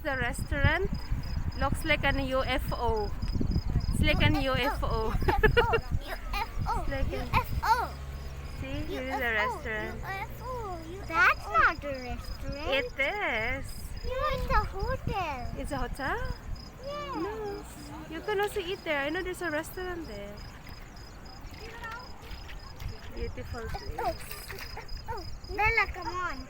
the restaurant. Looks like an UFO. It's like an UFO. UFO. Like UFO. See, here is the restaurant. That's not a restaurant. It is. It's a hotel. It's a hotel? Yes. No. You can also eat there. I know there's a restaurant there. Beautiful place. Bella, come on.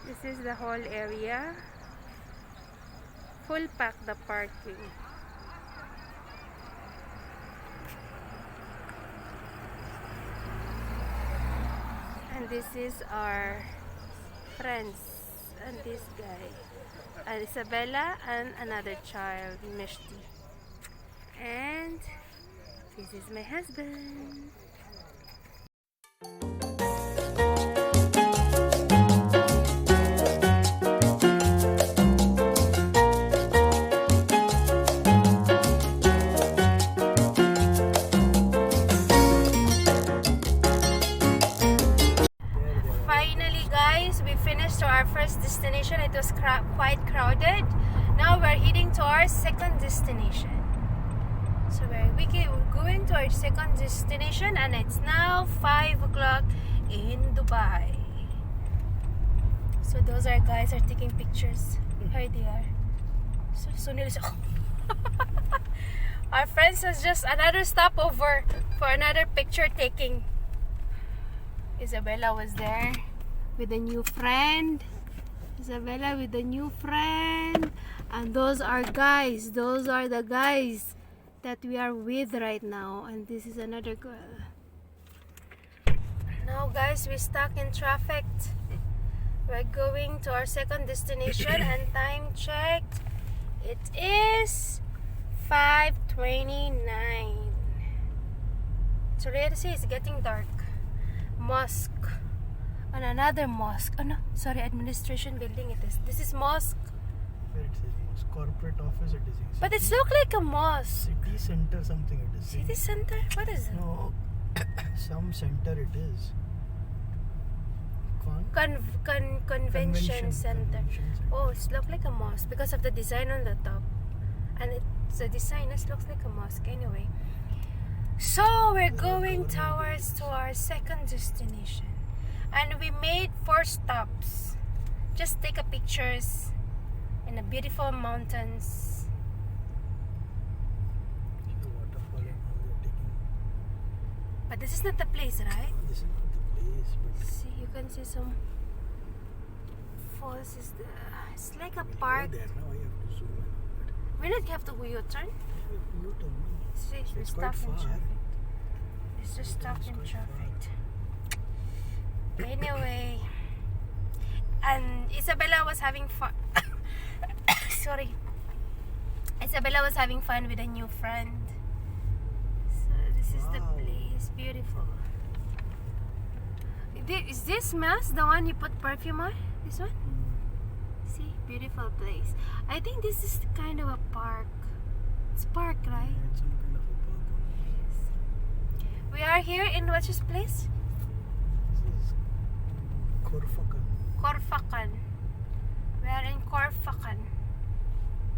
This is the whole area. Full pack the parking. And this is our friends and this guy. And Isabella and another child, Mishti. And this is my husband. Finally guys, we finished to our first destination. It was quite crowded. Now we're heading to our second destination. So we're going to our second destination and it's now 5 o'clock in Dubai. So those are guys are taking pictures. Here they are. So our friends has just another stopover for another picture taking. Isabella was there with a new friend. Isabella with a new friend. And those are guys. Those are the guys that we are with right now. And this is another girl. Now guys, we're stuck in traffic. We're going to our second destination and time checked. It is 5:29. So let's see, it's getting dark. Mosque. And another mosque. Oh no, sorry, administration building it is. This is mosque. Where it says mosque. Corporate office it is. But it's look like a mosque. City center something it is. City center? What is it? No, some center it is. Convention center. Convention center. Oh, it looks like a mosque because of the design on the top. And it's the design it looks like a mosque anyway. So we're going towards to our second destination. And we made 4 stops. Just take a pictures in the beautiful mountains. The waterfall and all they're taking. But this is not the place, right? This is not the place, but See, you can see some falls. It's like a park. there now I have to zoom in. We don't have to go U-turn. You tell me. See, we're It's stuck quite in far. traffic. It's just stuck in quite traffic. Anyway, and Isabella was having fun. Sorry. Isabella was having fun with a new friend. So this is the Wow. place. Beautiful. Is this mask the one you put perfume on? This one? See, beautiful place. I think this is kind of a park. It's park, right? Yeah, it's some kind of a park. We are here in what's this place? This is Khor. Khor fakkan. We are in Khor fakkan.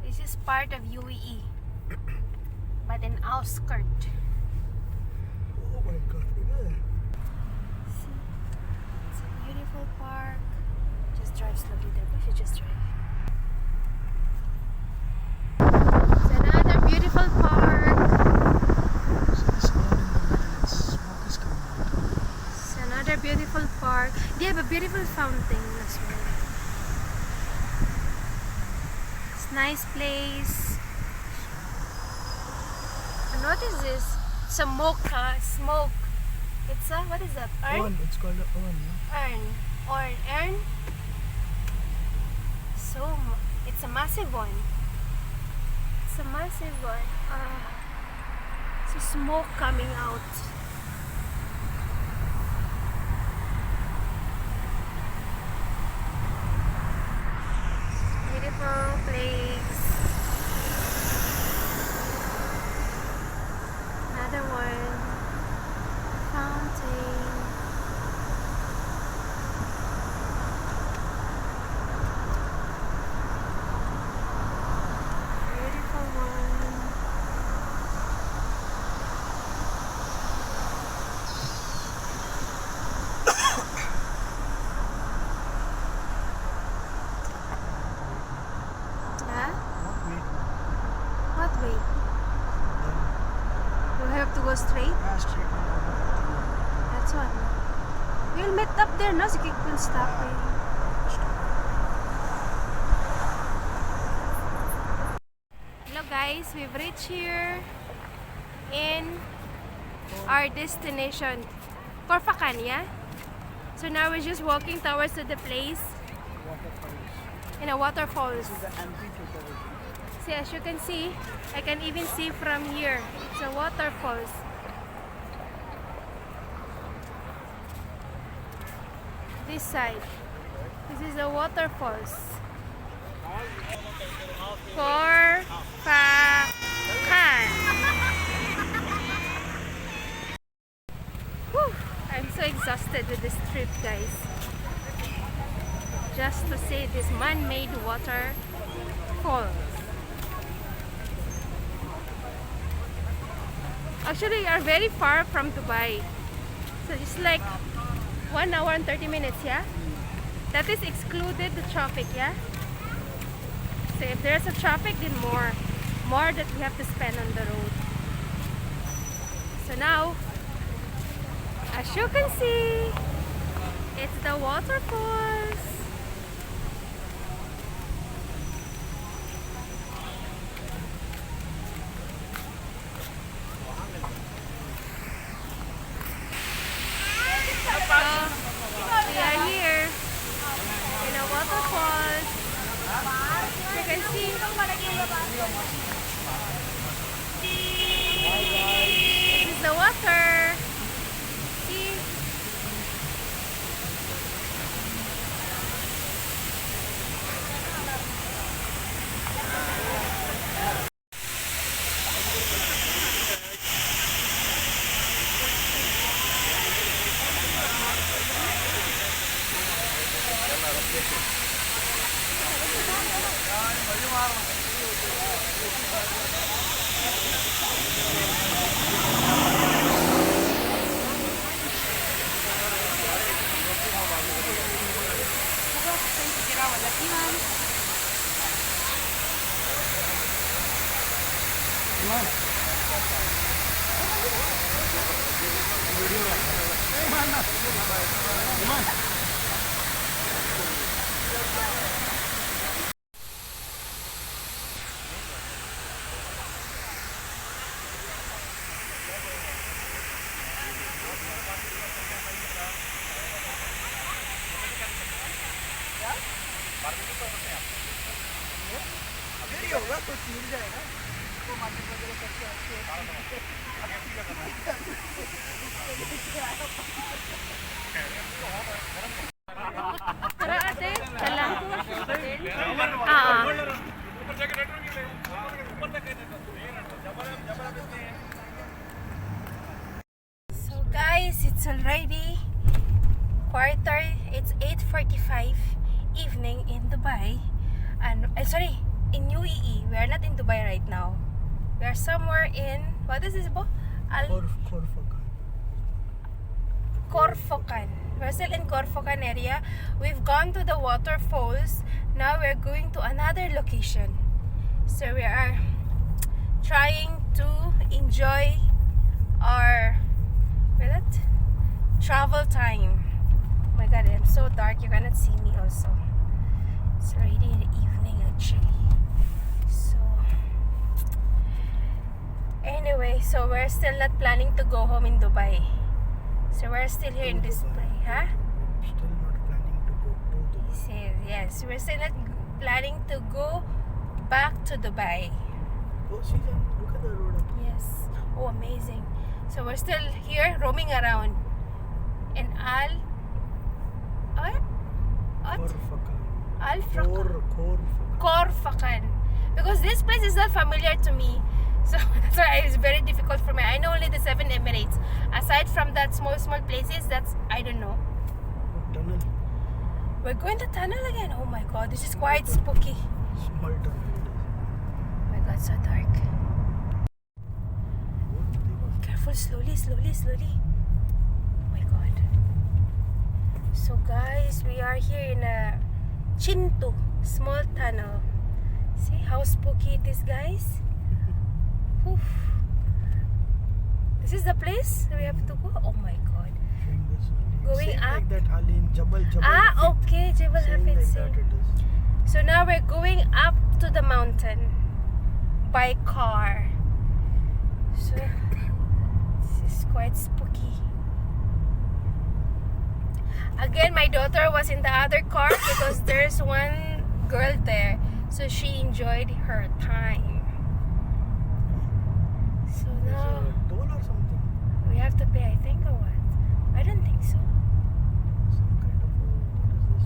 This is part of UAE, but in outskirts. Oh my god, look at that. See, it's a beautiful park. Just drive slowly there. We should just drive. It's another beautiful park. So this one in the middle, it's smoke is coming out. It's another beautiful park. They have a beautiful fountain as well. It's a nice place. And what is this? Smoke. It's a, what is that? Urn? It's called an urn, no? Urn. So, it's a massive one. It's a massive one. So smoke coming out. Beautiful place. Another one. That's what. We'll meet up there, no? So we'll stop. Hello guys, we've reached here in our destination, Khor, yeah? So now we're just walking towards to the place in a waterfalls. See, as you can see, I can even see from here. It's a waterfalls. This side. This is a waterfalls. Khor, fakkan. Whew, I'm so exhausted with this trip, guys. Just to see this man-made waterfalls. Actually, we are very far from Dubai. So it's like 1 hour and 30 minutes, yeah? That is excluded the traffic, yeah? So if there's a traffic, then more that we have to spend on the road. So now, as you can see, it's the waterfalls. We are here in a waterfalls. You can see. This is the water. See? Tara ate, tala. So guys, it's already it's 8:45 evening in Dubai. And sorry, in UAE. We are not in Dubai right now. We are somewhere in, what is this, Bo? Khor fakkan. We're still in Khor fakkan area. We've gone to the waterfalls. Now we're going to another location. So we are trying to enjoy our travel time. Oh my god, I'm so dark. You cannot see me also. It's already in the evening actually. So anyway, so we're still not planning to go home in Dubai. So we're still here in this place, huh? Still not planning to go to Dubai. Yes, we're still not planning to go back to Dubai. Oh, see that? Look at the road. Yes. Oh, amazing. So we're still here roaming around in Khor fakkan. Because this place is not familiar to me. So that's why it's very difficult for me. I know only the 7 Emirates. Aside from that small places, that's, I don't know. Tunnel. We're going to tunnel again. Oh my god, this is quite spooky. Small tunnel. Oh my god, so dark. Careful, slowly. Oh my god. So guys, we are here in a Chintu, small tunnel. See how spooky it is, guys? Oof. This is the place that we have to go? Oh my god. Showing this only. Going Same up? like that Ali in Jabal Ah, Hafid. okay. Jebel Same Hafid. like Same. that it is. So now we're going up to the mountain by car. So this is quite spooky. Again, my daughter was in the other car because there's one girl there. So she enjoyed her time. So There's now a toll or something. we have to pay, I think, or what? I don't think so. Some kind of what is this?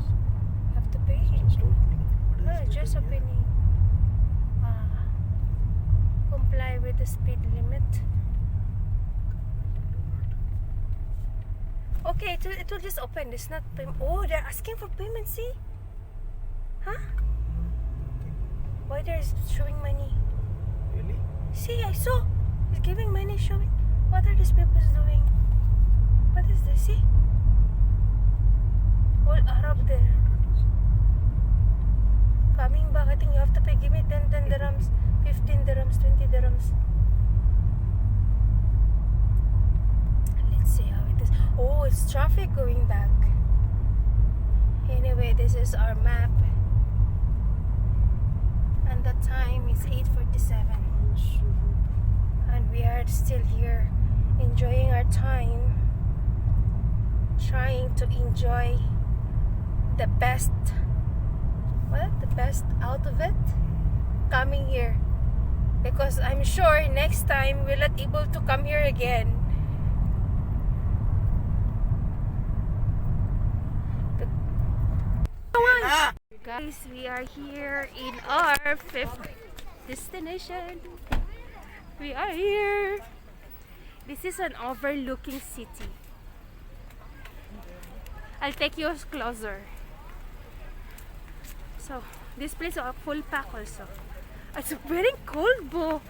Have to pay. Just opening. What is No, this it's just written here? opening. Comply with the speed limit. Okay, it will just open. It's not payment. Oh, they're asking for payment. See? Huh? Why they're showing money? Really? See, I saw. He's giving money, showing. What are these people doing? What is this? See? All Arab there. Coming back, I think you have to pay. Give me 10 dirhams, 15 dirhams, 20 dirhams. Let's see how it is. Oh, it's traffic going back. Anyway, this is our map. And the time is 8:47. And we are still here enjoying our time, trying to enjoy the best out of it coming here, because I'm sure next time we're not able to come here again. Guys, we are here in our 5th destination. We are here. This is an overlooking city. I'll take you closer. So, this place is full pack also. It's very cold, Bo.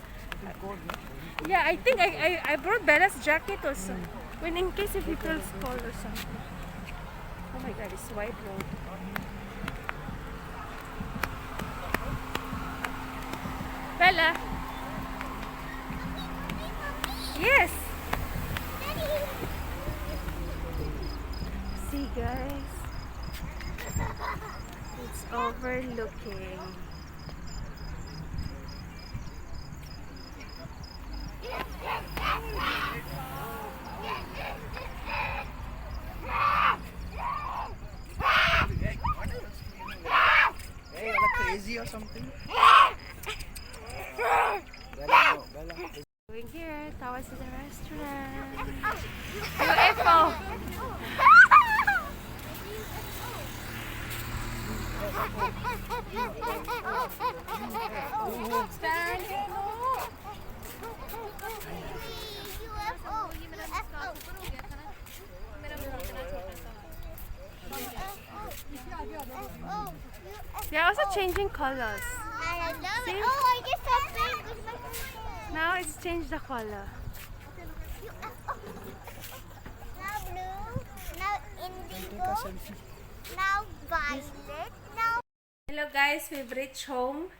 Yeah, I think I brought Bella's jacket also. When in case if it feels cold or something. Oh my god, it's wide road. Bella. Yes. See guys. It's overlooking. Hey, are you crazy or something? Going here, towards the restaurant. UFO. They're also changing colors. I love See? it. Oh, I just saw pink. Now it's changed the color. Now blue. Now indigo. Selfie. Now violet. Now. Hello guys, we've reached home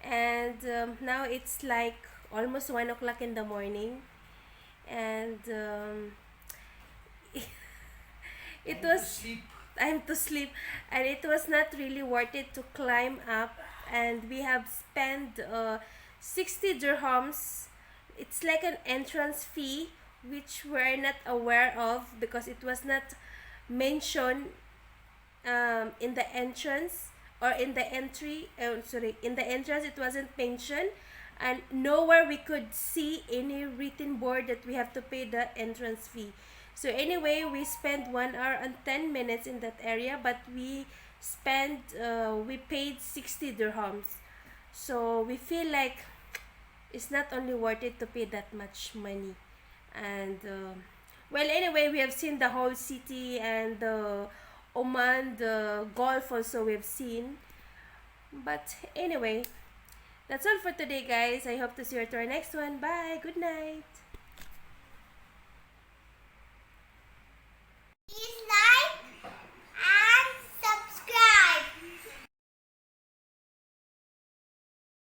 and now it's like almost 1 o'clock in the morning, and it was time to sleep, and it was not really worth it to climb up, and we have spent 60 dirhams. It's like an entrance fee which we're not aware of because it was not mentioned in the entrance or in the entry. In the entrance it wasn't mentioned, and nowhere we could see any written board that we have to pay the entrance fee. So anyway, we spent 1 hour and 10 minutes in that area, but we paid 60 dirhams. So we feel like it's not only worth it to pay that much money. And well, anyway, we have seen the whole city, and the Oman, the Gulf also we've seen. But anyway, that's all for today guys. I hope to see you to our next one. Bye, good night.